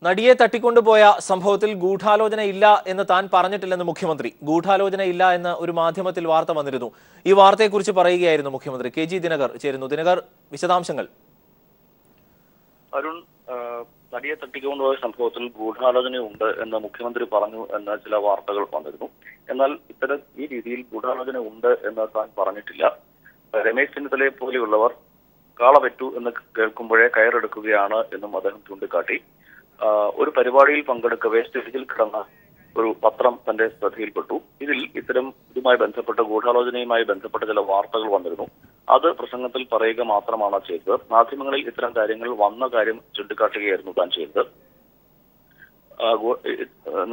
നടിയെ തട്ടിക്കൊണ്ടുപോയ സംഭവത്തിൽ ഗൂഢാലോചന ഇല്ല എന്ന് താൻ പറഞ്ഞിട്ടില്ലെന്ന് മുഖ്യമന്ത്രി. ഗൂഢാലോചന ഇല്ല എന്ന് ഒരു മാധ്യമത്തിൽ വാർത്ത വന്നിരുന്നു. ഈ വാർത്തയെക്കുറിച്ച് പറയുകയായിരുന്നു മുഖ്യമന്ത്രി. കെ ജി ദിനകർ ചേരുന്നു. ദിനകർ, വിശദാംശങ്ങൾ. അരുൺ, നടിയെ തട്ടിക്കൊണ്ടുപോയ സംഭവത്തിൽ ഗൂഢാലോചനയുണ്ട് എന്ന് മുഖ്യമന്ത്രി പറഞ്ഞു എന്ന ചില വാർത്തകൾ വന്നിരുന്നു. എന്നാൽ ഈ രീതിയിൽ ഗൂഢാലോചന ഉണ്ട് എന്ന് താൻ പറഞ്ഞിട്ടില്ല. രമേശ് ചെന്നിത്തലയെ പോലെയുള്ളവർ കാളപെറ്റു എന്ന് കേൾക്കുമ്പോഴേ കയറെടുക്കുകയാണ് എന്നും അദ്ദേഹം ചൂണ്ടിക്കാട്ടി. ഒരു പരിപാടിയിൽ പങ്കെടുക്കവേ സ്റ്റേജിൽ കിടന്ന ഒരു പത്രം തന്റെ ശ്രദ്ധയിൽപ്പെട്ടു. ഇതുമായി ബന്ധപ്പെട്ട ഗൂഢാലോചനയുമായി ബന്ധപ്പെട്ട ചില വാർത്തകൾ വന്നിരുന്നു. അത് പ്രസംഗത്തിൽ പറയുക മാത്രമാണ് ചെയ്തത്. മാധ്യമങ്ങളിൽ ഇത്തരം കാര്യങ്ങൾ വന്ന കാര്യം ചൂണ്ടിക്കാട്ടുകയായിരുന്നു താൻ ചെയ്തത്.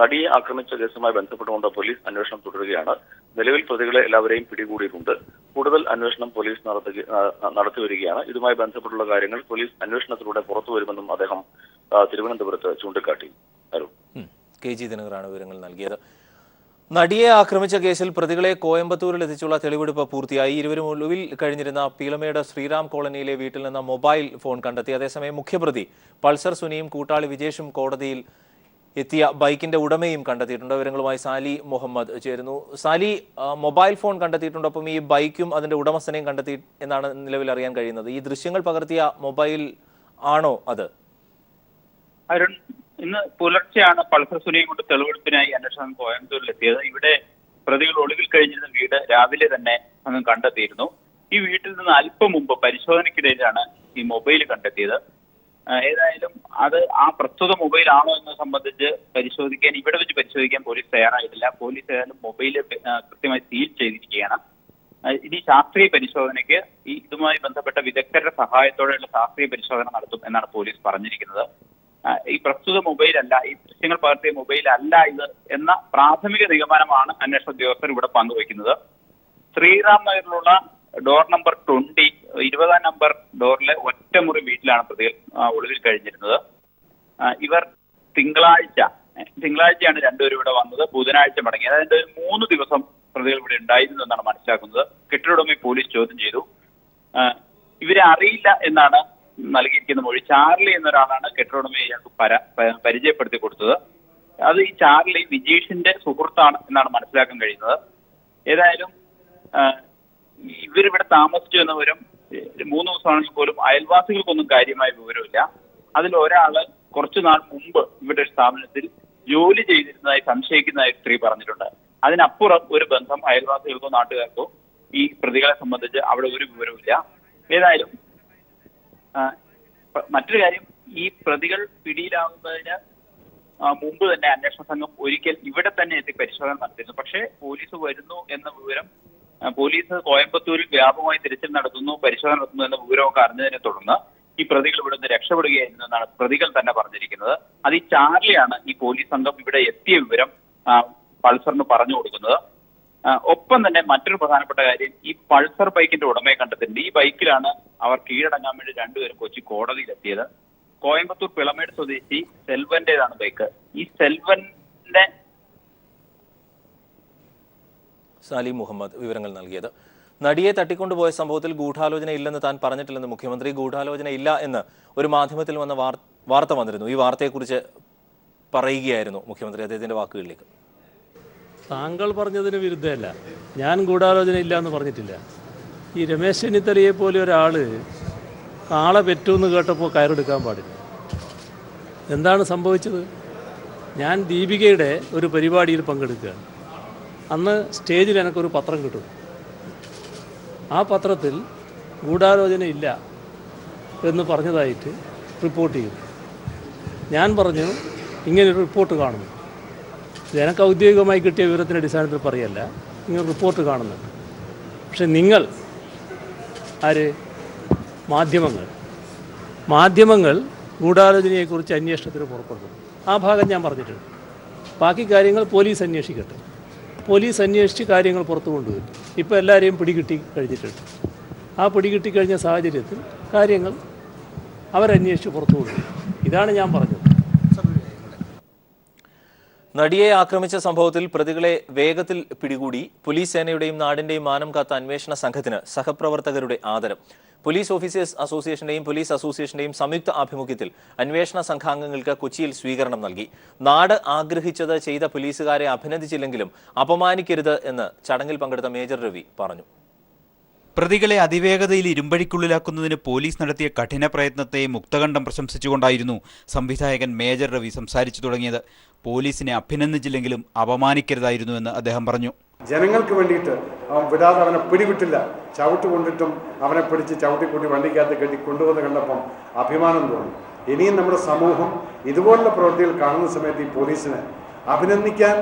നടിയെ ആക്രമിച്ച കേസുമായി ബന്ധപ്പെട്ടുകൊണ്ട് പോലീസ് അന്വേഷണം തുടരുകയാണ്. നിലവിൽ പ്രതികളെ എല്ലാവരെയും പിടികൂടിയിട്ടുണ്ട്. കൂടുതൽ അന്വേഷണം പോലീസ് നടത്തി വരികയാണ്. ഇതുമായി ബന്ധപ്പെട്ടുള്ള കാര്യങ്ങൾ പോലീസ് അന്വേഷണത്തിലൂടെ പുറത്തു വരുമെന്നും അദ്ദേഹം തിരുവനന്തപുരത്ത് ചൂണ്ടിക്കാട്ടി. കെ ജി ദിനകറാണ് വിവരങ്ങൾ നൽകിയത്. നടിയെ ആക്രമിച്ച കേസിൽ പ്രതികളെ കോയമ്പത്തൂരിൽ എത്തിച്ചുള്ള തെളിവെടുപ്പ് പൂർത്തിയായി. ഇരുവരും ഒളിവിൽ കഴിഞ്ഞിരുന്ന പീളമേട് ശ്രീറാം കോളനിയിലെ വീട്ടിൽ നിന്ന് മൊബൈൽ ഫോൺ കണ്ടെത്തി. അതേസമയം മുഖ്യപ്രതി പൾസർ സുനിയും കൂട്ടാളി വിജേഷും കോടതിയിൽ എത്തിയ ബൈക്കിന്റെ ഉടമയും കണ്ടെത്തിയിട്ടുണ്ട്. വിവരങ്ങളുമായി സാലി മുഹമ്മദ് ചേരുന്നു. സാലി, മൊബൈൽ ഫോൺ കണ്ടെത്തിയിട്ടുണ്ട്, ഒപ്പം ഈ ബൈക്കും അതിന്റെ ഉടമസ്ഥനെയും കണ്ടെത്തി എന്നാണ് നിലവിൽ അറിയാൻ കഴിയുന്നത്. ഈ ദൃശ്യങ്ങൾ പകർത്തിയ മൊബൈൽ ആണോ അത്? അരുൺ, ഇന്ന് പുലർച്ചെയാണ് പൾസർ സുനിയും കൊണ്ട് തെളിവെടുപ്പിനായി അന്വേഷണം കോയമ്പത്തൂരിലെത്തിയത്. ഇവിടെ പ്രതികൾ ഒളിവിൽ കഴിഞ്ഞിരുന്ന വീട് രാവിലെ തന്നെ അങ്ങ് കണ്ടെത്തിയിരുന്നു. ഈ വീട്ടിൽ നിന്ന് അല്പം മുമ്പ് പരിശോധനയ്ക്കിടയിലാണ് ഈ മൊബൈൽ കണ്ടെത്തിയത്. ഏതായാലും അത് ആ പ്രസ്തുത മൊബൈൽ ആണോ എന്ന് സംബന്ധിച്ച് ഇവിടെ വെച്ച് പരിശോധിക്കാൻ പോലീസ് തയ്യാറായിട്ടില്ല. പോലീസ് ഏതായാലും മൊബൈൽ കൃത്യമായി സീൽ ചെയ്തിരിക്കുകയാണ്. ഇനി ശാസ്ത്രീയ പരിശോധനയ്ക്ക് ഇതുമായി ബന്ധപ്പെട്ട വിദഗ്ധരുടെ സഹായത്തോടെയുള്ള ശാസ്ത്രീയ പരിശോധന നടത്തും എന്നാണ് പോലീസ് പറഞ്ഞിരിക്കുന്നത്. ഈ പ്രസ്തുത മൊബൈൽ അല്ല, ഈ ദൃശ്യങ്ങൾ പകർത്തിയ മൊബൈൽ അല്ല ഇത് എന്ന പ്രാഥമിക നിഗമനമാണ് അന്വേഷണ ഉദ്യോഗസ്ഥർ ഇവിടെ പങ്കുവയ്ക്കുന്നത്. ശ്രീറാം നഗറിലുള്ള ഡോർ നമ്പർ 20 നമ്പർ ഡോറിലെ ഒറ്റമുറി വീട്ടിലാണ് പ്രതികൾ ഒളിവിൽ കഴിഞ്ഞിരുന്നത്. ഇവർ തിങ്കളാഴ്ചയാണ് രണ്ടുപേരും ഇവിടെ വന്നത്. ബുധനാഴ്ച മടങ്ങി. അതായത് 3 ദിവസം പ്രതികൾ ഇവിടെ ഉണ്ടായിരുന്നു എന്നാണ് മനസ്സിലാക്കുന്നത്. കെട്ടിടവുടമയെ പോലീസ് ചോദ്യം ചെയ്തു. ഇവരെ അറിയില്ല എന്നാണ് നൽകിയിരിക്കുന്ന മൊഴി. ചാർലി എന്നൊരാളാണ് കെട്ടിടവുടമയെ ഇയാൾക്ക് പരിചയപ്പെടുത്തി കൊടുത്തത്. അത് ഈ ചാർലി വിജീഷിന്റെ സുഹൃത്താണ് എന്നാണ് മനസ്സിലാക്കാൻ കഴിയുന്നത്. ഏതായാലും ഇവരിവിടെ താമസിച്ചു എന്ന വിവരം 3 ദിവസമാണെങ്കിൽ പോലും അയൽവാസികൾക്കൊന്നും കാര്യമായ വിവരമില്ല. അതിൽ ഒരാള് കുറച്ചുനാൾ മുമ്പ് ഇവിടെ ഒരു സ്ഥാപനത്തിൽ ജോലി ചെയ്തിരുന്നതായി സംശയിക്കുന്നതായി സ്ത്രീ പറഞ്ഞിട്ടുണ്ട്. അതിനപ്പുറം ഒരു ബന്ധം അയൽവാസികൾക്കോ നാട്ടുകാർക്കോ ഈ പ്രതികളെ സംബന്ധിച്ച് അവിടെ ഒരു വിവരമില്ല. ഏതായാലും മറ്റൊരു കാര്യം, ഈ പ്രതികൾ പിടിയിലാവുന്നതിന് മുമ്പ് തന്നെ അന്വേഷണ സംഘം ഒരിക്കൽ ഇവിടെ തന്നെ എത്തി പരിശോധന നടത്തിയിരുന്നു. പക്ഷേ പോലീസ് വരുന്നു എന്ന വിവരം, പോലീസ് കോയമ്പത്തൂരിൽ വ്യാപകമായി തിരച്ചിൽ നടത്തുന്നു, പരിശോധന നടത്തുന്നു എന്ന വിവരമൊക്കെ അറിഞ്ഞതിനെ തുടർന്ന് ഈ പ്രതികൾ ഇവിടെ നിന്ന് രക്ഷപ്പെടുകയായിരുന്നു എന്നാണ് പ്രതികൾ തന്നെ പറഞ്ഞിരിക്കുന്നത്. അത് ഈ ചാർലിയാണ് ഈ പോലീസ് സംഘം ഇവിടെ എത്തിയ വിവരം പൾസറിന് പറഞ്ഞു കൊടുക്കുന്നത്. ഒപ്പം തന്നെ മറ്റൊരു പ്രധാനപ്പെട്ട കാര്യം, ഈ പൾസർ ബൈക്കിന്റെ ഉടമയെ കണ്ടെത്തിയിട്ടുണ്ട്. ഈ ബൈക്കിലാണ് അവർ കീഴടങ്ങാൻ വേണ്ടി രണ്ടുപേരും കൊച്ചി കോടതിയിലെത്തിയത്. കോയമ്പത്തൂർ പിളമേട് സ്വദേശി സെൽവന്റേതാണ് ബൈക്ക്. ഈ സെൽവന്റെ സാലി മുഹമ്മദ് വിവരങ്ങൾ നൽകിയത്. നടിയെ തട്ടിക്കൊണ്ടുപോയ സംഭവത്തിൽ ഗൂഢാലോചന ഇല്ലെന്ന് താൻ പറഞ്ഞിട്ടില്ലെന്ന് മുഖ്യമന്ത്രി. ഗൂഢാലോചന ഇല്ല എന്ന് ഒരു മാധ്യമത്തിൽ വന്ന വാർത്ത വന്നിരുന്നു. ഈ വാർത്തയെക്കുറിച്ച് പറയുകയായിരുന്നു മുഖ്യമന്ത്രി. അദ്ദേഹത്തിന്റെ വാക്കുകളിലേക്ക്. താങ്കൾ പറഞ്ഞതിന് വിരുദ്ധമല്ല, ഞാൻ ഗൂഢാലോചന ഇല്ല എന്ന് പറഞ്ഞിട്ടില്ല. ഈ രമേശ് ചെന്നിത്തലയെ പോലെ ഒരാൾ കാള പെറ്റൂന്ന് കേട്ടപ്പോൾ കയറെടുക്കാൻ പാടില്ല. എന്താണ് സംഭവിച്ചത്? ഞാൻ ദീപികയുടെ ഒരു പരിപാടിയിൽ പങ്കെടുക്കുകയാണ്. അന്ന് സ്റ്റേജിൽ എനിക്കൊരു പത്രം കിട്ടും. ആ പത്രത്തിൽ ഗൂഢാലോചന ഇല്ല എന്ന് പറഞ്ഞതായിട്ട് റിപ്പോർട്ട് ചെയ്തു. ഞാൻ പറഞ്ഞു, ഇങ്ങനൊരു റിപ്പോർട്ട് കാണുന്നു. എനിക്ക് ഔദ്യോഗികമായി കിട്ടിയ വിവരത്തിൻ്റെ അടിസ്ഥാനത്തിൽ പറയല്ല, ഇങ്ങനെ റിപ്പോർട്ട് കാണുന്നുണ്ട്. പക്ഷെ നിങ്ങൾ മാധ്യമങ്ങൾ ഗൂഢാലോചനയെക്കുറിച്ച് അന്വേഷണത്തിന് പുറപ്പെടുന്നു. ആ ഭാഗം ഞാൻ പറഞ്ഞിട്ടുണ്ട്. ബാക്കി കാര്യങ്ങൾ പോലീസ് അന്വേഷിക്കട്ടെ. പോലീസ് അന്വേഷിച്ച് കാര്യങ്ങൾ പുറത്തു കൊണ്ടുവരും. ഇപ്പോൾ എല്ലാവരെയും പിടികിട്ടി കഴിഞ്ഞിട്ടുണ്ട്. ആ പിടികിട്ടി കഴിഞ്ഞ സാഹചര്യത്തിൽ കാര്യങ്ങൾ അവരന്വേഷിച്ച് പുറത്തു കൊണ്ടുവരും. ഇതാണ് ഞാൻ പറഞ്ഞത്. നടിയെ ആക്രമിച്ച സംഭവത്തിൽ പ്രതികളെ വേഗത്തിൽ പിടികൂടി. പോലീസ് സേനയുടെയും നാടിന്റെയും മാനം കാത്ത അന്വേഷണ സംഘത്തിന് സഹപ്രവർത്തകരുടെ ആദരം. പോലീസ് ഓഫീസേഴ്സ് അസോസിയേഷന്റെയും പോലീസ് അസോസിയേഷന്റെയും സംയുക്ത ആഭിമുഖ്യത്തിൽ അന്വേഷണ സംഘാംഗങ്ങൾക്ക് കൊച്ചിയിൽ സ്വീകരണം നൽകി. നാട് ആഗ്രഹിച്ചത് ചെയ്ത പോലീസുകാരെ അഭിനന്ദിച്ചില്ലെങ്കിലും അപമാനിക്കരുത് എന്ന് ചടങ്ങിൽ പങ്കെടുത്ത മേജർ രവി പറഞ്ഞു. പ്രതികളെ അതിവേഗതയിൽ ഇരുമ്പഴിക്കുള്ളിലാക്കുന്നതിന് പോലീസ് നടത്തിയ കഠിന പ്രയത്നത്തെ മുക്തകണ്ഠം പ്രശംസിച്ചുകൊണ്ടായിരുന്നു സംവിധായകൻ മേജർ രവി സംസാരിച്ചു തുടങ്ങിയത്. പോലീസിനെ അഭിനന്ദിച്ചില്ലെങ്കിലും അപമാനിക്കരുതായിരുന്നുവെന്ന് അദ്ദേഹം പറഞ്ഞു. ജനങ്ങൾക്ക് വേണ്ടിയിട്ട് അവൻ വിടാതെ അവനെ പിടിവിട്ടില്ല. ചവിട്ട് കൊണ്ടിട്ടും അവനെ പിടിച്ച് ചവിട്ടിക്കൂട്ടി വണ്ടിക്കകത്ത് കെട്ടി കൊണ്ടുവന്ന് കണ്ടപ്പം അഭിമാനം തോന്നി. ഇനിയും നമ്മുടെ സമൂഹം ഇതുപോലുള്ള പ്രവൃത്തികൾ കാണുന്ന സമയത്ത് ഈ പോലീസിനെ അഭിനന്ദിക്കാൻ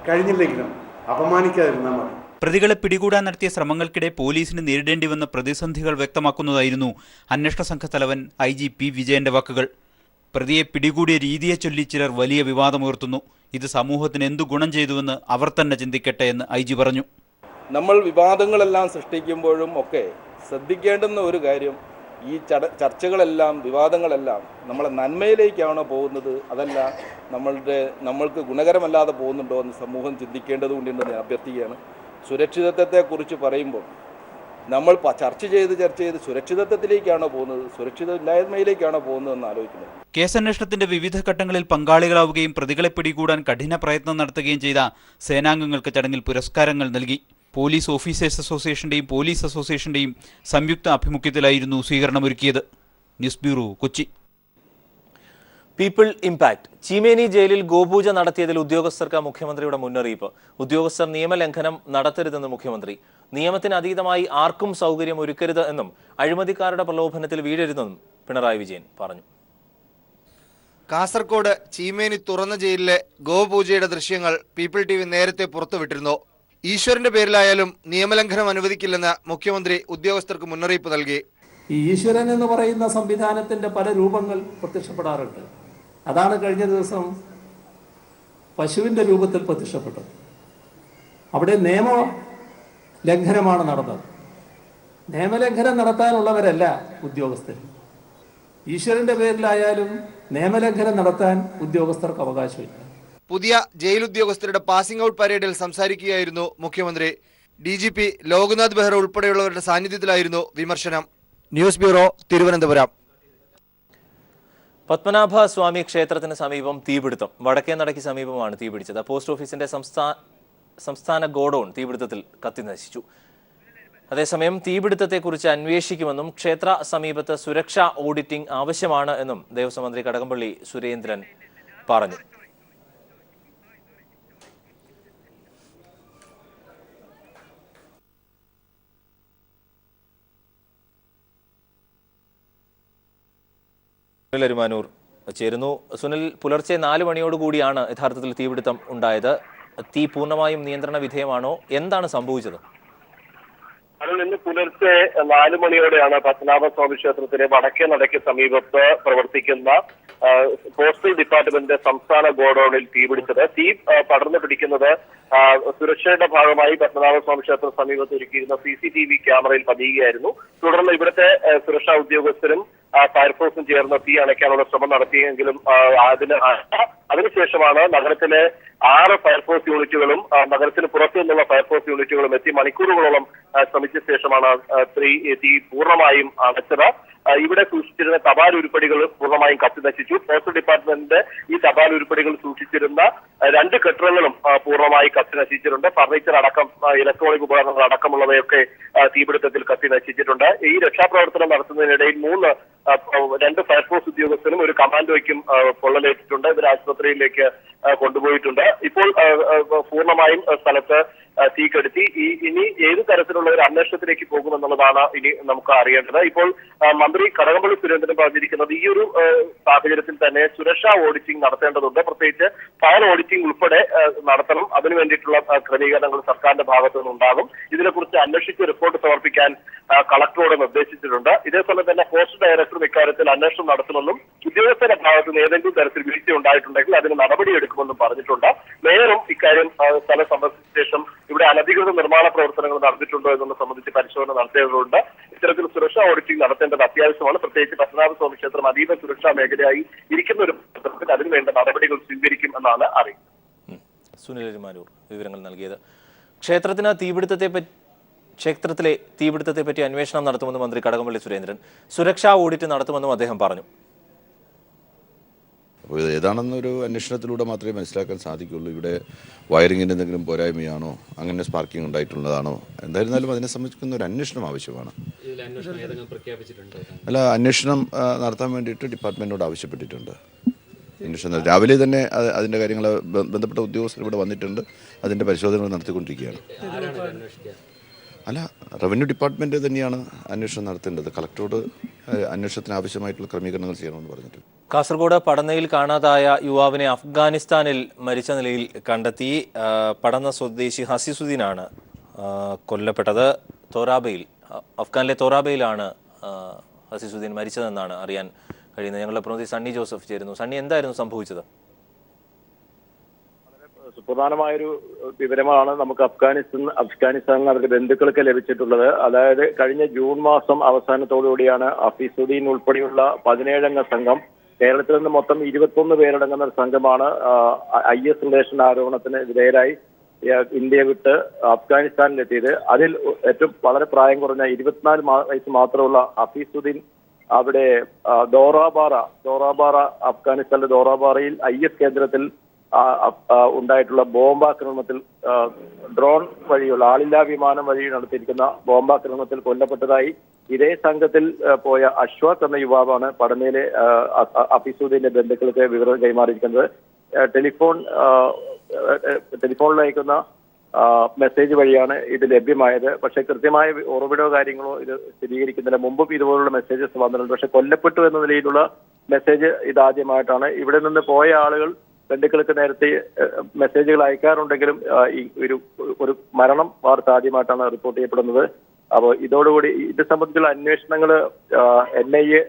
കഴിഞ്ഞില്ലെങ്കിലും അപമാനിക്കാതിരുന്നാൽ മതി. പ്രതികളെ പിടികൂടാൻ നടത്തിയ ശ്രമങ്ങൾക്കിടെ പോലീസിന് നേരിടേണ്ടി വന്ന പ്രതിസന്ധികൾ വ്യക്തമാക്കുന്നതായിരുന്നു അന്വേഷണ സംഘത്തലവൻ IGP വിജയന്റെ വാക്കുകൾ. പ്രതിയെ പിടികൂടിയ രീതിയെ ചൊല്ലി ചിലർ വലിയ വിവാദമുയർത്തുന്നു. ഇത് സമൂഹത്തിന് എന്തു ഗുണം ചെയ്തുവെന്ന് അവർ തന്നെ ചിന്തിക്കട്ടെ എന്ന് IG പറഞ്ഞു. നമ്മൾ വിവാദങ്ങളെല്ലാം സൃഷ്ടിക്കുമ്പോഴും ഒക്കെ ശ്രദ്ധിക്കേണ്ടുന്ന ഒരു കാര്യം, ഈ ചർച്ചകളെല്ലാം വിവാദങ്ങളെല്ലാം നമ്മളെ നന്മയിലേക്കാണോ പോകുന്നത്, അതല്ല നമ്മൾക്ക് ഗുണകരമല്ലാതെ പോകുന്നുണ്ടോ എന്ന് സമൂഹം ചിന്തിക്കേണ്ടതുകൊണ്ടെന്ന് ഞാൻ അഭ്യർത്ഥിക്കുകയാണ്. സുരക്ഷിതത്വത്തെക്കുറിച്ച് പറയുമ്പോൾ നമ്മൾ ചർച്ച ചെയ്ത് സുരക്ഷിതത്വത്തിലേക്കാണോ പോകുന്നത്, സുരക്ഷിതമില്ലായ്മയിലേക്കാണോ പോകുന്നതെന്ന് ആലോചിക്കുന്നത്. കേസന്വേഷണത്തിന്റെ വിവിധ ഘട്ടങ്ങളിൽ പങ്കാളികളാവുകയും പ്രതികളെ പിടികൂടാൻ കഠിന പ്രയത്നം നടത്തുകയും ചെയ്ത സേനാംഗങ്ങൾക്ക് ചടങ്ങിൽ പുരസ്കാരങ്ങൾ നൽകി. പോലീസ് ഓഫീസേഴ്സ് അസോസിയേഷന്റെയും പോലീസ് അസോസിയേഷന്റെയും സംയുക്ത ആഭിമുഖ്യത്തിലായിരുന്നു സ്വീകരണമൊരുക്കിയത്. News bureau, Kochi. People impact. Cheemeni ജയിലിൽ ഗോപൂജ നടത്തിയതിൽ ഉദ്യോഗസ്ഥർക്ക് മുഖ്യമന്ത്രിയുടെ മുന്നറിയിപ്പ്. ഉദ്യോഗസ്ഥർ നിയമലംഘനം നടത്തരുതെന്ന് മുഖ്യമന്ത്രി. നിയമത്തിന് അതീതമായി ആർക്കും സൗകര്യം ഒരുക്കരുത് എന്നും അഴിമതിക്കാരുടെ പ്രലോഭനത്തിൽ വീഴരുതെന്നും പിണറായി വിജയൻ പറഞ്ഞു. കാസർഗോഡ് ചീമേനി തുറന്ന ജയിലിലെ ഗോപൂജയുടെ ദൃശ്യങ്ങൾ പീപ്പിൾ TV നേരത്തെ പുറത്തുവിട്ടിരുന്നു. ഈശ്വരന്റെ പേരിലായാലും നിയമലംഘനം അനുവദിക്കില്ലെന്ന് മുഖ്യമന്ത്രി ഉദ്യോഗസ്ഥർക്ക് മുന്നറിയിപ്പ് നൽകി. ഈ ഈശ്വരൻ എന്ന് പറയുന്ന സംവിധാനത്തിന്റെ പല രൂപങ്ങൾ പ്രത്യക്ഷപ്പെടാറുണ്ട്. അതാണ് കഴിഞ്ഞ ദിവസം പശുവിന്റെ രൂപത്തിൽ പ്രത്യക്ഷപ്പെട്ടത്. അവിടെ നിയമലംഘനമാണ് നടന്നത്. നിയമലംഘനം നടത്താനുള്ളവരല്ല ഉദ്യോഗസ്ഥർ. ഈശ്വരന്റെ പേരിലായാലും നിയമലംഘനം നടത്താൻ ഉദ്യോഗസ്ഥർക്ക് അവകാശമില്ല. പുതിയ ജയിൽ ഉദ്യോഗസ്ഥരുടെ പാസിംഗ് ഔട്ട് പരേഡിൽ സംസാരിക്കുകയായിരുന്നു മുഖ്യമന്ത്രി. DGP ലോക്നാഥ് ബെഹ്റ ഉൾപ്പെടെയുള്ളവരുടെ സാന്നിധ്യത്തിലായിരുന്നു വിമർശനം. News bureau, Thiruvananthapuram. പത്മനാഭ സ്വാമി ക്ഷേത്രത്തിന് സമീപം തീപിടുത്തം. വടക്കേ നടയ്ക്ക് സമീപമാണ് തീപിടിച്ചത്. പോസ്റ്റ് ഓഫീസിന്റെ സംസ്ഥാന ഗോഡൌൺ തീപിടുത്തത്തിൽ കത്തിനശിച്ചു. അതേസമയം തീപിടുത്തത്തെക്കുറിച്ച് അന്വേഷിക്കുമെന്നും ക്ഷേത്ര സമീപത്ത് സുരക്ഷാ ഓഡിറ്റിംഗ് ആവശ്യമാണ് എന്നും ദേവസ്വം മന്ത്രി കടകംപള്ളി സുരേന്ദ്രൻ പറഞ്ഞു. സുനിൽ അരുമാനൂർ ചേരുന്നു. സുനിൽ, പുലർച്ചെ 4 മണിയോടുകൂടിയാണ് യഥാർത്ഥത്തിൽ തീപിടുത്തം ഉണ്ടായത്. തീ പൂർണ്ണമായും നിയന്ത്രണ വിധേയമാണോ? എന്താണ് സംഭവിച്ചത്? ഇന്ന് പുലർച്ചെ 4 മണിയോടെയാണ് പത്മനാഭസ്വാമി ക്ഷേത്രത്തിലെ വടക്കേ നടയ്ക്ക് സമീപത്ത് പ്രവർത്തിക്കുന്ന പോസ്റ്റൽ ഡിപ്പാർട്ട്മെന്റിന്റെ സംസ്ഥാന ഗോഡൌണിൽ തീപിടിച്ചത്. തീ പടർന്നു പിടിക്കുന്നത് സുരക്ഷയുടെ ഭാഗമായി പത്മനാഭസ്വാമി ക്ഷേത്ര സമീപത്ത് ഒരുക്കിയിരുന്ന CCTV ക്യാമറയിൽ പതിയുകയായിരുന്നു. തുടർന്ന് ഇവിടുത്തെ സുരക്ഷാ ഉദ്യോഗസ്ഥരും ഫയർഫോഴ്സും ചേർന്ന് തീ അണയ്ക്കാനുള്ള ശ്രമം നടത്തിയെങ്കിലും അതിനുശേഷമാണ് നഗരത്തിലെ 6 ഫയർഫോഴ്സ് യൂണിറ്റുകളും നഗരത്തിന് പുറത്തു നിന്നുള്ള ഫയർഫോഴ്സ് യൂണിറ്റുകളും എത്തി മണിക്കൂറുകളോളം ശ്രമിച്ച ശേഷമാണ് തീ പൂർണ്ണമായും അണച്ചത്. ഇവിടെ സൂക്ഷിച്ചിരുന്ന തപാൽ ഉരുപ്പടികൾ പൂർണ്ണമായും കത്തിനശിച്ചു. പോസ്റ്റൽ ഡിപ്പാർട്ട്മെന്റിന്റെ ഈ തപാൽ ഉരുപ്പടികൾ സൂക്ഷിച്ചിരുന്ന 2 കെട്ടിടങ്ങളും പൂർണ്ണമായി കത്തിനശിച്ചിട്ടുണ്ട്. ഫർണിച്ചർ അടക്കം ഇലക്ട്രോണിക് ഉപകരണങ്ങൾ അടക്കമുള്ളവയൊക്കെ തീപിടുത്തത്തിൽ കത്തിനശിച്ചിട്ടുണ്ട്. ഈ രക്ഷാപ്രവർത്തനം നടത്തുന്നതിനിടയിൽ 2 ഫയർഫോഴ്സ് ഉദ്യോഗസ്ഥരും ഒരു കമാൻഡോയ്ക്കും പൊള്ളലേറ്റിട്ടുണ്ട്. ഇവർ ആശുപത്രിയിലേക്ക് കൊണ്ടുപോയിട്ടുണ്ട്. ഇപ്പോൾ പൂർണ്ണമായും സ്ഥലത്ത് തീ കെടുത്തി. ഇനി ഏത് തരത്തിലുള്ള ഒരു അന്വേഷണത്തിലേക്ക് പോകുമെന്നുള്ളതാണ് ഇനി നമുക്ക് അറിയേണ്ടത്. ഇപ്പോൾ മന്ത്രി കടകംപള്ളി സുരേന്ദ്രൻ പറഞ്ഞിരിക്കുന്നത് ഈ ഒരു സാഹചര്യത്തിൽ തന്നെ സുരക്ഷാ ഓഡിറ്റിംഗ് നടത്തേണ്ടതുണ്ട്. പ്രത്യേകിച്ച് ഫയർ ഓഡിറ്റിംഗ് ഉൾപ്പെടെ നടത്തണം. അതിനു വേണ്ടിയിട്ടുള്ള ക്രമീകരണങ്ങൾ സർക്കാരിന്റെ ഭാഗത്തു നിന്നുണ്ടാകും. ഇതിനെക്കുറിച്ച് അന്വേഷിച്ച് റിപ്പോർട്ട് സമർപ്പിക്കാൻ കളക്ടറോട് നിർദ്ദേശിച്ചിട്ടുണ്ട്. ഇതേസമയം തന്നെ പോസ്റ്റ് ഡയറക്ടറും ഇക്കാര്യത്തിൽ അന്വേഷണം നടത്തുമെന്നും ഉദ്യോഗസ്ഥരുടെ ഭാഗത്ത് നിന്ന് ഏതെങ്കിലും തരത്തിൽ വീഴ്ച ഉണ്ടായിട്ടുണ്ടെങ്കിൽ അതിന് നടപടിയെടുക്കുമെന്നും പറഞ്ഞിട്ടുണ്ട്. മേയറും ഇക്കാര്യം സ്ഥലം സന്ദർശിച്ച ശേഷം ഇവിടെ അനധികൃത നിർമ്മാണ പ്രവർത്തനങ്ങൾ നടന്നിട്ടുണ്ടോ എന്നത് സംബന്ധിച്ച് പരിശോധന നടത്തേണ്ടതുണ്ട്. ഇത്തരത്തിൽ സുരക്ഷാ ഓഡിറ്റിംഗ് നടത്തേണ്ടത് അത്യാവശ്യമാണ്. പ്രത്യേകിച്ച് പത്മനാഭസ്വാമി ക്ഷേത്രം അതീവ സുരക്ഷാ മേഖലയായി ഇരിക്കുന്ന ഒരു ക്ഷേത്രത്തിൽ അതിനുവേണ്ട നടപടികൾ സ്വീകരിക്കും എന്നാണ് അറിയുന്നത്. സുനിൽ അരുമാനൂർ വിവരങ്ങൾ നൽകിയത്. ക്ഷേത്രത്തിന് ക്ഷേത്രത്തിലെ തീപിടുത്തത്തെപ്പറ്റി അന്വേഷണം നടത്തുമെന്ന് മന്ത്രി കടകംപള്ളി സുരേന്ദ്രൻ. സുരക്ഷാ ഓഡിറ്റ് നടത്തുമെന്നും അദ്ദേഹം പറഞ്ഞു. അപ്പോൾ ഇത് ഏതാണെന്നൊരു അന്വേഷണത്തിലൂടെ മാത്രമേ മനസ്സിലാക്കാൻ സാധിക്കുള്ളൂ. ഇവിടെ വയറിങ്ങിൻ്റെ എന്തെങ്കിലും പോരായ്മയാണോ, അങ്ങനെ സ്പാർക്കിംഗ് ഉണ്ടായിട്ടുള്ളതാണോ, എന്തായിരുന്നാലും അതിനെ സംബന്ധിക്കുന്ന ഒരു അന്വേഷണം ആവശ്യമാണ്. അല്ല, അന്വേഷണം നടത്താൻ വേണ്ടിയിട്ട് ഡിപ്പാർട്ട്മെൻറ്റിനോട് ആവശ്യപ്പെട്ടിട്ടുണ്ട്. അന്വേഷണം രാവിലെ തന്നെ അതിൻ്റെ കാര്യങ്ങൾ ബന്ധപ്പെട്ട ഉദ്യോഗസ്ഥർ ഇവിടെ വന്നിട്ടുണ്ട്. അതിൻ്റെ പരിശോധനകൾ നടത്തിക്കൊണ്ടിരിക്കുകയാണ്. അല്ല, റവന്യൂ ഡിപ്പാർട്ട്മെൻറ്റ് തന്നെയാണ് അന്വേഷണം നടത്തേണ്ടത്. കളക്ടറോട് അന്വേഷണത്തിന് ആവശ്യമായിട്ടുള്ള ക്രമീകരണങ്ങൾ ചെയ്യണമെന്ന് പറഞ്ഞിട്ടുണ്ട്. കാസർഗോഡ് പടന്നയിൽ കാണാതായ യുവാവിനെ അഫ്ഗാനിസ്ഥാനിൽ മരിച്ച നിലയിൽ കണ്ടെത്തി. പടന്ന സ്വദേശി ഹസിസുദ്ദീനാണ് കൊല്ലപ്പെട്ടത്. അഫ്ഗാനിലെ തോറാബയിലാണ് ഹസിസുദ്ദീൻ മരിച്ചതെന്നാണ് അറിയാൻ കഴിയുന്നത്. ഞങ്ങളുടെ പ്രതിനിധി സണ്ണി ജോസഫ് ചേരുന്നു. സണ്ണി, എന്തായിരുന്നു സംഭവിച്ചത്? സുപ്രധാനമായൊരു വിവരമാണ് നമുക്ക് അഫ്ഗാനിസ്ഥാനിൽ അവരുടെ ബന്ധുക്കൾക്ക് ലഭിച്ചിട്ടുള്ളത്. അതായത് കഴിഞ്ഞ ജൂൺ മാസം അവസാനത്തോടുകൂടിയാണ് ഹഫീസുദ്ദീൻ ഉൾപ്പെടെയുള്ള 17 അംഗ സംഘം, കേരളത്തിൽ നിന്ന് മൊത്തം 21 പേരടങ്ങുന്ന ഒരു സംഘമാണ് IS റിലേഷൻ ആരോപണത്തിന് വിധേയരായി ഇന്ത്യ വിട്ട് അഫ്ഗാനിസ്ഥാനിലെത്തിയത്. അതിൽ ഏറ്റവും വളരെ പ്രായം കുറഞ്ഞ 24 വയസ്സ് മാത്രമുള്ള ഹഫീസുദ്ദീൻ അവിടെ ദോറാബാറ അഫ്ഗാനിസ്ഥാനിലെ ദോറാബാറയിൽ IS കേന്ദ്രത്തിൽ ഉണ്ടായിട്ടുള്ള ബോംബാക്രമണത്തിൽ ഡ്രോൺ വഴിയുള്ള ആളില്ലാ വിമാനം വഴി നടത്തിയിരിക്കുന്ന ബോംബാക്രമണത്തിൽ കൊല്ലപ്പെട്ടതായി ഇതേ സംഘത്തിൽ പോയ അഷ്വാഖ് എന്ന യുവാവാണ് പടനയിലെ ഹഫീസുദ്ദീന്റെ ബന്ധുക്കൾക്ക് വിവരം കൈമാറിയിരിക്കുന്നത്. ടെലിഫോണിൽ അയക്കുന്ന മെസ്സേജ് വഴിയാണ് ഇത് ലഭ്യമായത്. പക്ഷെ കൃത്യമായ ഉറവിടോ കാര്യങ്ങളോ ഇത് സ്ഥിരീകരിക്കുന്നില്ല. മുമ്പും ഇതുപോലുള്ള മെസ്സേജസ് വന്നിട്ടുണ്ട്. പക്ഷെ കൊല്ലപ്പെട്ടു എന്ന നിലയിലുള്ള മെസ്സേജ് ഇതാദ്യമായിട്ടാണ്. ഇവിടെ നിന്ന് പോയ ആളുകൾ ബന്ധുക്കൾക്ക് നേരത്തെ മെസ്സേജുകൾ അയക്കാറുണ്ടെങ്കിലും ഒരു മരണം വാർത്ത ആദ്യമായിട്ടാണ് റിപ്പോർട്ട് ചെയ്യപ്പെടുന്നത്. അപ്പോൾ ഇതോടുകൂടി ഇത് സംബന്ധിച്ചുള്ള അന്വേഷണങ്ങൾ NIA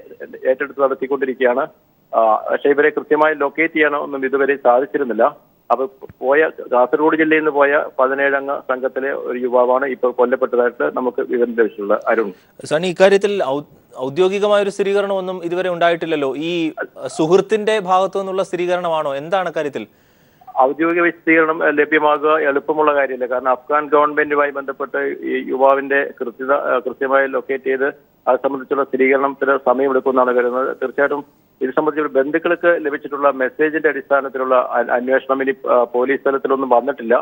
ഏറ്റെടുത്ത് നടത്തിക്കൊണ്ടിരിക്കുകയാണ്. പക്ഷെ ഇവരെ കൃത്യമായി ലൊക്കേറ്റ് ചെയ്യാനൊന്നും ഇതുവരെ സാധിച്ചിരുന്നില്ല. അപ്പൊ കാസർഗോഡ് ജില്ലയിൽ നിന്ന് പോയ 17 അംഗ സംഘത്തിലെ ഒരു യുവാവാണ് ഇപ്പോൾ കൊല്ലപ്പെട്ടതായിട്ട് നമുക്ക് വിവരം ലഭിച്ചിട്ടുള്ളത്. അരുൺ, സണ്ണി, ഇക്കാര്യത്തിൽ ഔദ്യോഗികമായ ഒരു സ്ഥിരീകരണമൊന്നും ഇതുവരെ ഉണ്ടായിട്ടില്ലല്ലോ. ഈ സുഹൃത്തിന്റെ ഭാഗത്തു നിന്നുള്ള സ്ഥിരീകരണമാണോ? എന്താണ് കാര്യത്തിൽ? ഔദ്യോഗിക വിശദീകരണം ലഭ്യമാകുക എളുപ്പമുള്ള കാര്യമില്ല. കാരണം അഫ്ഗാൻ ഗവൺമെന്റുമായി ബന്ധപ്പെട്ട് ഈ യുവാവിന്റെ കൃത്യമായി ലൊക്കേറ്റ് ചെയ്ത് അത് സംബന്ധിച്ചുള്ള സ്ഥിരീകരണത്തിന് സമയമെടുക്കുമെന്നാണ് കരുതുന്നത്. തീർച്ചയായിട്ടും ഇത് സംബന്ധിച്ച് ബന്ധുക്കൾക്ക് ലഭിച്ചിട്ടുള്ള മെസ്സേജിന്റെ അടിസ്ഥാനത്തിലുള്ള അന്വേഷണം ഇനി പോലീസ് തലത്തിലൊന്നും വന്നിട്ടില്ല.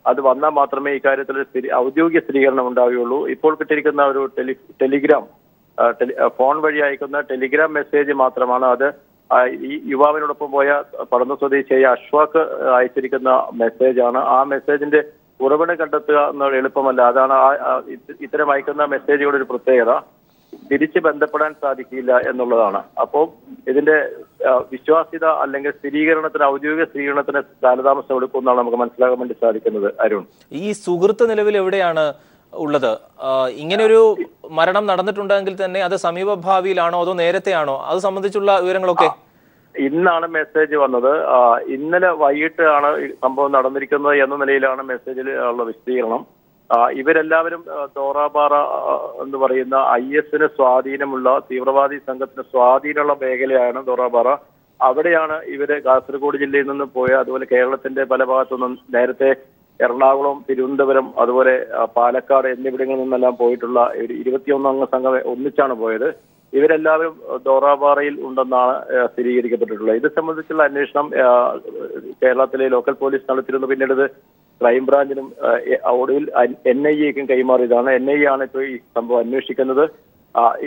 അത് വന്നാൽ മാത്രമേ ഇക്കാര്യത്തിൽ ഔദ്യോഗിക സ്ഥിരീകരണം ഉണ്ടാവുകയുള്ളൂ. ഇപ്പോൾ കിട്ടിയിരിക്കുന്ന ഒരു ഫോൺ വഴി അയക്കുന്ന ടെലിഗ്രാം മെസ്സേജ് മാത്രമാണ്. അത് ഈ യുവാവിനോടൊപ്പം പോയ പടന്ന സ്വദേശിയായ അഷ്വാഖ് അയച്ചിരിക്കുന്ന മെസ്സേജാണ്. ആ മെസ്സേജിന്റെ ഉറവിടം കണ്ടെത്തുക എന്നത് എളുപ്പമല്ല. അതാണ് ഇത്തരം അയക്കുന്ന മെസ്സേജുകളുടെ ഒരു പ്രത്യേകത. തിരിച്ച് ബന്ധപ്പെടാൻ സാധിക്കില്ല എന്നുള്ളതാണ്. അപ്പോൾ ഇതിന്റെ വിശ്വാസ്യത അല്ലെങ്കിൽ ഔദ്യോഗിക സ്ഥിരീകരണത്തിന് കാലതാമസം എടുക്കുമെന്നാണ് നമുക്ക് മനസ്സിലാക്കാൻ വേണ്ടി സാധിക്കുന്നത്. അരുൺ, ഈ സുഹൃത്ത് നിലവിൽ എവിടെയാണ് ഉള്ളത്? ഇങ്ങനൊരു മരണം നടന്നിട്ടുണ്ടെങ്കിൽ തന്നെ അത് സമീപ ഭാവിയിലാണോ അതോ നേരത്തെയാണോ? അത് സംബന്ധിച്ചുള്ള വിവരങ്ങളൊക്കെ ഇന്നാണ് മെസ്സേജ് വന്നത്. ഇന്നലെ വൈകിട്ടാണ് സംഭവം നടന്നിരിക്കുന്നത് എന്ന നിലയിലാണ് മെസ്സേജിൽ ഉള്ള വിശദീകരണം. ഇവരെല്ലാവരും ദോറാബാറ എന്ന് പറയുന്ന ISന് സ്വാധീനമുള്ള തീവ്രവാദി സംഘത്തിന് സ്വാധീനമുള്ള മേഖലയാണ് ദോറാബാറ. അവിടെയാണ് ഇവര് കാസർഗോഡ് ജില്ലയിൽ നിന്ന് പോയ, അതുപോലെ കേരളത്തിന്റെ പല ഭാഗത്തുനിന്നും നേരത്തെ എറണാകുളം, തിരുവനന്തപുരം, അതുപോലെ പാലക്കാട് എന്നിവിടങ്ങളിൽ നിന്നെല്ലാം പോയിട്ടുള്ള ഒരു 21 അംഗ സംഘം ഒന്നിച്ചാണ് പോയത്. ഇവരെല്ലാവരും ദോറാബാറയിൽ ഉണ്ടെന്നാണ് സ്ഥിരീകരിക്കപ്പെട്ടിട്ടുള്ളത്. ഇത് സംബന്ധിച്ചുള്ള അന്വേഷണം കേരളത്തിലെ ലോക്കൽ പോലീസ് നടത്തിയിരുന്നു. പിന്നീട് ഇത് ക്രൈംബ്രാഞ്ചിനും ഒടുവിൽ NIAക്കും കൈമാറിയതാണ്. NIA ആണ് ഇപ്പോൾ ഈ സംഭവം അന്വേഷിക്കുന്നത്.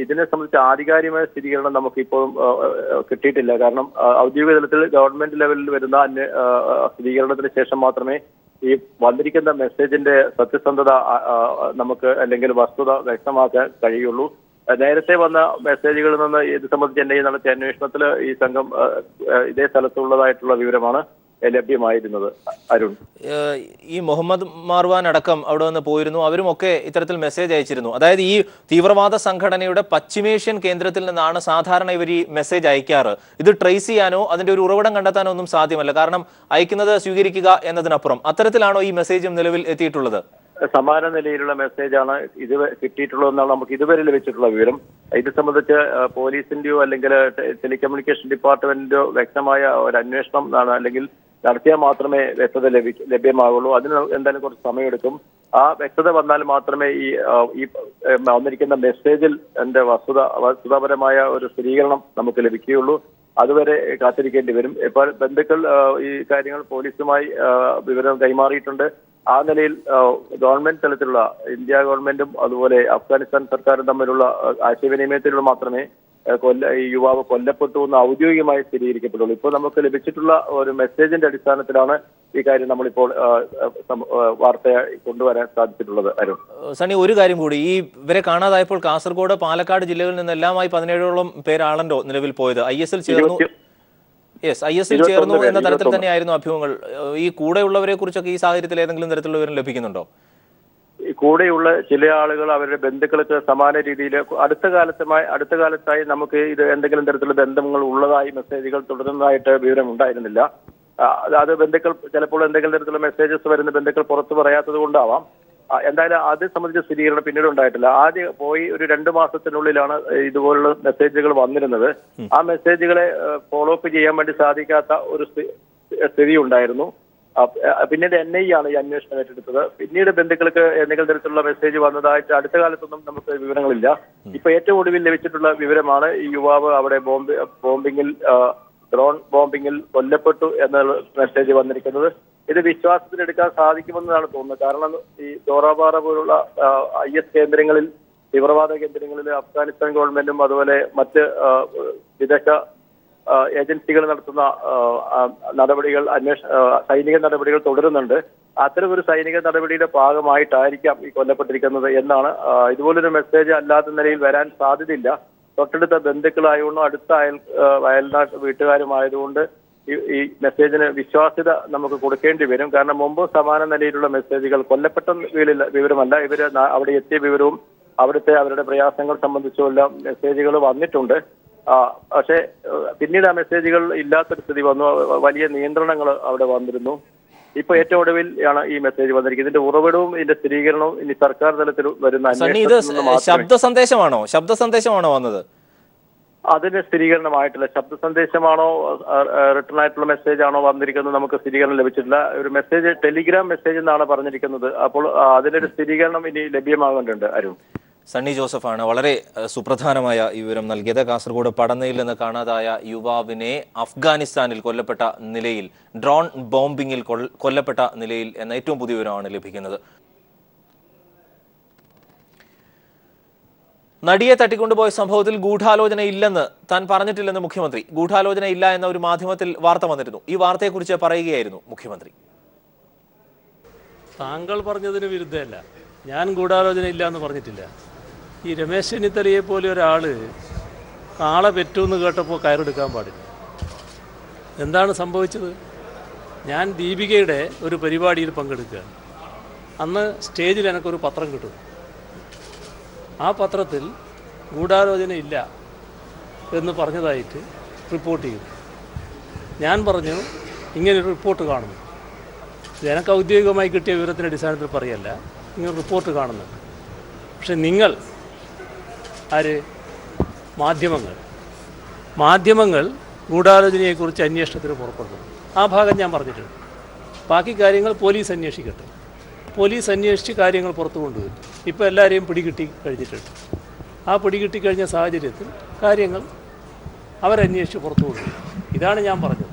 ഇതിനെ സംബന്ധിച്ച് ആധികാരികമായ സ്ഥിരീകരണം നമുക്കിപ്പോഴും കിട്ടിയിട്ടില്ല. കാരണം ഔദ്യോഗിക തലത്തിൽ ഗവൺമെന്റ് ലെവലിൽ വരുന്ന സ്ഥിരീകരണത്തിന് ശേഷം മാത്രമേ ഈ വന്നിരിക്കുന്ന മെസ്സേജിന്റെ സത്യസന്ധത നമുക്ക് അല്ലെങ്കിൽ വസ്തുത വ്യക്തമാക്കാൻ കഴിയുള്ളൂ. നേരത്തെ വന്ന മെസ്സേജുകളിൽ നിന്ന് ഇത് സംബന്ധിച്ച് NIA നടത്തിയ അന്വേഷണത്തിൽ ഈ സംഘം ഇതേ സ്ഥലത്തുള്ളതായിട്ടുള്ള വിവരമാണ് ലഭ്യമായിരുന്നത്. അരുൺ, ഈ മുഹമ്മദ് മാർവാൻ അടക്കം അവിടെ നിന്ന് പോയിരുന്നു. അവരുമൊക്കെ ഇത്തരത്തിൽ മെസ്സേജ് അയച്ചിരുന്നു. അതായത് ഈ തീവ്രവാദ സംഘടനയുടെ പശ്ചിമേഷ്യൻ കേന്ദ്രത്തിൽ നിന്നാണ് സാധാരണ ഇവർ ഈ മെസ്സേജ് അയക്കാറ്. ഇത് ട്രേസ് ചെയ്യാനോ അതിന്റെ ഒരു ഉറവിടം കണ്ടെത്താനോ ഒന്നും സാധ്യമല്ല. കാരണം അയക്കുന്നത് സ്വീകരിക്കുക എന്നതിനപ്പുറം അത്തരത്തിലാണോ ഈ മെസ്സേജും നിലവിൽ എത്തിയിട്ടുള്ളത്? സമാന നിലയിലുള്ള മെസ്സേജാണ് ഇത് കിട്ടിയിട്ടുള്ളതെന്നാണ് നമുക്ക് ഇതുവരെ ലഭിച്ചിട്ടുള്ള വിവരം. ഇത് സംബന്ധിച്ച് പോലീസിന്റെയോ അല്ലെങ്കിൽ ടെലികമ്മ്യൂണിക്കേഷൻ ഡിപ്പാർട്ട്മെന്റിന്റെയോ വ്യക്തമായ ഒരു അന്വേഷണം അല്ലെങ്കിൽ നടത്തിയാൽ മാത്രമേ വ്യക്തത ലഭ്യമാകുള്ളൂ. അതിന് എന്തായാലും കുറച്ച് സമയമെടുക്കും. ആ വ്യക്തത വന്നാൽ മാത്രമേ ഈ വന്നിരിക്കുന്ന മെസ്സേജിൽ എന്റെ വസ്തുതാപരമായ ഒരു സ്ഥിരീകരണം നമുക്ക് ലഭിക്കുകയുള്ളൂ. അതുവരെ കാത്തിരിക്കേണ്ടി വരും. ഇപ്പോൾ ബന്ധുക്കൾ ഈ കാര്യങ്ങൾ പോലീസുമായി വിവരം കൈമാറിയിട്ടുണ്ട്. ആ നിലയിൽ ഗവൺമെന്റ് തലത്തിലുള്ള ഇന്ത്യ ഗവൺമെന്റും അതുപോലെ അഫ്ഗാനിസ്ഥാൻ സർക്കാരും തമ്മിലുള്ള ആശയവിനിമയത്തിലൂടെ മാത്രമേ ഈ യുവാവ് കൊല്ലപ്പെട്ടു എന്ന് ഔദ്യോഗികമായി സ്ഥിരീകരിക്കപ്പെടുള്ളൂ. ഇപ്പോൾ നമുക്ക് ലഭിച്ചിട്ടുള്ള ഒരു മെസ്സേജിന്റെ അടിസ്ഥാനത്തിലാണ് ഈ കാര്യം നമ്മളിപ്പോൾ വാർത്ത കൊണ്ടുവരാൻ സാധിച്ചിട്ടുള്ളത്. അരുൺ, സണ്ണി, ഒരു കാര്യം കൂടി, ഈ ഇവരെ കാണാതായപ്പോൾ കാസർഗോഡ്, പാലക്കാട് ജില്ലകളിൽ നിന്നെല്ലാമായി 17ഓളം പേരാണല്ലോ നിലവിൽ പോയത്. IS-ൽ ചേർന്നു എന്ന തരത്തിൽ തന്നെയായിരുന്നു അഭ്യൂഹങ്ങൾ. ഈ കൂടെയുള്ളവരെ കുറിച്ചൊക്കെ ഈ സാഹചര്യത്തിൽ ഏതെങ്കിലും തരത്തിലുള്ള വിവരം ലഭിക്കുന്നുണ്ടോ? കൂടെയുള്ള ചില ആളുകൾ അവരുടെ ബന്ധുക്കൾക്ക് സമാന രീതിയിൽ അടുത്ത കാലത്തായി നമുക്ക് ഇത് എന്തെങ്കിലും തരത്തിലുള്ള ബന്ധങ്ങൾ ഉള്ളതായി മെസ്സേജുകൾ തുടരുന്നതായിട്ട് വിവരം ഉണ്ടായിരുന്നില്ല. അത് ബന്ധുക്കൾ ചിലപ്പോൾ എന്തെങ്കിലും തരത്തിലുള്ള മെസ്സേജസ് വരുന്ന ബന്ധുക്കൾ പുറത്തു പറയാത്തത് കൊണ്ടാവാം. എന്തായാലും അത് സംബന്ധിച്ച സ്ഥിരീകരണം പിന്നീട് ഉണ്ടായിട്ടില്ല. ആദ്യം പോയി ഒരു 2 മാസത്തിനുള്ളിലാണ് ഇതുപോലുള്ള മെസ്സേജുകൾ വന്നിരുന്നത്. ആ മെസ്സേജുകളെ ഫോളോ അപ്പ് ചെയ്യാൻ വേണ്ടി സാധിക്കാത്ത ഒരു സ്ഥിതി ഉണ്ടായിരുന്നു. പിന്നീട് NIA ആണ് ഈ അന്വേഷണം ഏറ്റെടുത്തത്. പിന്നീട് ബന്ധുക്കൾക്ക് എന്തെങ്കിലും തരത്തിലുള്ള മെസ്സേജ് വന്നതായിട്ട് അടുത്ത കാലത്തൊന്നും നമുക്ക് വിവരങ്ങളില്ല. ഇപ്പൊ ഏറ്റവും ഒടുവിൽ ലഭിച്ചിട്ടുള്ള വിവരമാണ് ഈ യുവാവ് അവിടെ ഡ്രോൺ ബോംബിങ്ങിൽ കൊല്ലപ്പെട്ടു എന്നുള്ള മെസ്സേജ് വന്നിരിക്കുന്നത്. ഇത് വിശ്വാസത്തിലെടുക്കാൻ സാധിക്കുമെന്നാണ് തോന്നുന്നത്. കാരണം ഈ ദോറാപാറ പോലുള്ള IS കേന്ദ്രങ്ങളിൽ, തീവ്രവാദ കേന്ദ്രങ്ങളിൽ അഫ്ഗാനിസ്ഥാൻ ഗവൺമെന്റും അതുപോലെ മറ്റ് വിദേശ ഏജൻസികൾ നടത്തുന്ന നടപടികൾ, സൈനിക നടപടികൾ തുടരുന്നുണ്ട്. അത്തരമൊരു സൈനിക നടപടിയുടെ ഭാഗമായിട്ടായിരിക്കാം ഈ കൊല്ലപ്പെട്ടിരിക്കുന്നത് എന്നാണ്. ഇതുപോലൊരു മെസ്സേജ് അല്ലാത്ത നിലയിൽ വരാൻ സാധ്യതയില്ല. തൊട്ടടുത്ത ബന്ധുക്കളായതുകൊണ്ടും അടുത്ത അയൽനാട്ട് വീട്ടുകാരുമായതുകൊണ്ട് ഈ മെസ്സേജിന് വിശ്വാസ്യത നമുക്ക് കൊടുക്കേണ്ടി വരും. കാരണം മുമ്പ് സമാന നിലയിലുള്ള മെസ്സേജുകൾ കൊല്ലപ്പെട്ട വിവരമല്ല, ഇവര് അവിടെ എത്തിയ വിവരവും അവിടുത്തെ അവരുടെ പ്രയാസങ്ങൾ സംബന്ധിച്ചും എല്ലാം മെസ്സേജുകൾ വന്നിട്ടുണ്ട്. പക്ഷേ പിന്നീട് ആ മെസ്സേജുകൾ ഇല്ലാത്തൊരു സ്ഥിതി വന്നു. വലിയ നിയന്ത്രണങ്ങൾ അവിടെ വന്നിരുന്നു. ഇപ്പൊ ഏറ്റവും ഒടുവിൽ ആണ് ഈ മെസ്സേജ് വന്നിരിക്കുന്നത്. ഇതിന്റെ ഉറവിടവും ഇതിന്റെ സ്ഥിരീകരണവും ഇനി സർക്കാർ തലത്തിൽ വരുന്ന ശബ്ദ സന്ദേശമാണോ വന്നത്? അതിന് സ്ഥിരീകരണമായിട്ടില്ല. ശബ്ദ സന്ദേശമാണോ റിട്ടേൺ ആയിട്ടുള്ള മെസ്സേജ് ആണോ വന്നിരിക്കുന്നത് നമുക്ക് സ്ഥിരീകരണം ലഭിച്ചിട്ടില്ല. ഒരു മെസ്സേജ് ടെലിഗ്രാം മെസ്സേജ് എന്നാണ് പറഞ്ഞിരിക്കുന്നത്. അപ്പോൾ അതിനൊരു സ്ഥിരീകരണം ഇനി ലഭ്യമാകേണ്ടതുണ്ട്. അരുൺ, സണ്ണി ജോസഫാണ് വളരെ സുപ്രധാനമായ ഈ വിവരം നൽകിയത്. കാസർഗോഡ് പടന്നയിൽ നിന്ന് കാണാതായ യുവാവിനെ അഫ്ഗാനിസ്ഥാനിൽ കൊല്ലപ്പെട്ട നിലയിൽ, ഡ്രോൺ ബോംബിങ്ങിൽ കൊല്ലപ്പെട്ട നിലയിൽ എന്ന ഏറ്റവും പുതിയ വിവരമാണ് ലഭിക്കുന്നത്. നടിയെ തട്ടിക്കൊണ്ടുപോയ സംഭവത്തിൽ ഗൂഢാലോചന ഇല്ലെന്ന് താൻ പറഞ്ഞിട്ടില്ലെന്ന് മുഖ്യമന്ത്രി. ഗൂഢാലോചന ഇല്ല എന്ന ഒരു മാധ്യമത്തിൽ വാർത്ത വന്നിരുന്നു. ഈ വാർത്തയെക്കുറിച്ച് പറയുകയായിരുന്നു മുഖ്യമന്ത്രി. താങ്കൾ പറഞ്ഞതിന് വിരുദ്ധമല്ല, ഞാൻ ഗൂഢാലോചന ഇല്ല എന്ന് പറഞ്ഞിട്ടില്ല. ഈ രമേശ് ചെന്നിത്തലയെ പോലെ ഒരാൾ കാള പെറ്റുമെന്ന് കേട്ടപ്പോൾ കയറെടുക്കാൻ പാടില്ല. എന്താണ് സംഭവിച്ചത്? ഞാൻ ദീപികയുടെ ഒരു പരിപാടിയിൽ പങ്കെടുക്കുകയാണ്. അന്ന് സ്റ്റേജിൽ എനിക്കൊരു പത്രം കിട്ടും. ആ പത്രത്തിൽ ഗൂഢാലോചന ഇല്ല എന്ന് പറഞ്ഞതായിട്ട് റിപ്പോർട്ട് ചെയ്തു. ഞാൻ പറഞ്ഞു, ഇങ്ങനൊരു റിപ്പോർട്ട് കാണുന്നു. എനിക്ക് ഔദ്യോഗികമായി കിട്ടിയ വിവരത്തിൻ്റെ അടിസ്ഥാനത്തിൽ പറയല്ല, ഇങ്ങനെ റിപ്പോർട്ട് കാണുന്നുണ്ട്. പക്ഷെ നിങ്ങൾ മാധ്യമങ്ങൾ ഗൂഢാലോചനയെക്കുറിച്ച് അന്വേഷണത്തിന് പുറപ്പെടുന്നു. ആ ഭാഗം ഞാൻ പറഞ്ഞിട്ടുണ്ട്. ബാക്കി കാര്യങ്ങൾ പോലീസ് അന്വേഷിക്കട്ടെ. പോലീസ് അന്വേഷിച്ച് കാര്യങ്ങൾ പുറത്തു കൊണ്ടുവരും. ഇപ്പോൾ എല്ലാവരെയും പിടികിട്ടി കഴിഞ്ഞിട്ടുണ്ട്. ആ പിടികിട്ടി കഴിഞ്ഞ സാഹചര്യത്തിൽ കാര്യങ്ങൾ അവരന്വേഷിച്ച് പുറത്തു കൊണ്ടുവരും. ഇതാണ് ഞാൻ പറഞ്ഞത്.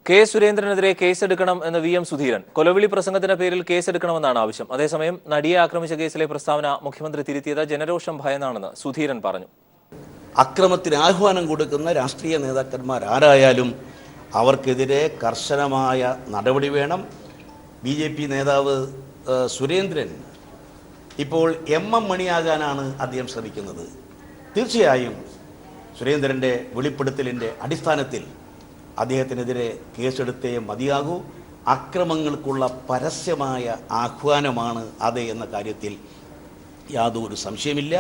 കെ സുരേന്ദ്രനെതിരെ കേസെടുക്കണം എന്ന് VM സുധീരൻ. കൊലവിളി പ്രസംഗത്തിന്റെ പേരിൽ കേസെടുക്കണമെന്നാണ് ആവശ്യം. അതേസമയം നടിയെ ആക്രമിച്ച കേസിലെ പ്രസ്താവന മുഖ്യമന്ത്രി തിരുത്തിയത് ജനരോഷം ഭയന്നാണെന്ന് സുധീരൻ പറഞ്ഞു. അക്രമത്തിന് ആഹ്വാനം കൊടുക്കുന്ന രാഷ്ട്രീയ നേതാക്കന്മാർ ആരായാലും അവർക്കെതിരെ കർശനമായ നടപടി വേണം. BJP നേതാവ് സുരേന്ദ്രൻ ഇപ്പോൾ MM മണിയാകാനാണ് അദ്ദേഹം ശ്രമിക്കുന്നത്. തീർച്ചയായും സുരേന്ദ്രൻ്റെ വെളിപ്പെടുത്തലിൻ്റെ അടിസ്ഥാനത്തിൽ അദ്ദേഹത്തിനെതിരെ കേസെടുത്തേ മതിയാകൂ. അക്രമങ്ങൾക്കുള്ള പരസ്യമായ ആഹ്വാനമാണ് അത് എന്ന കാര്യത്തിൽ യാതൊരു സംശയമില്ല.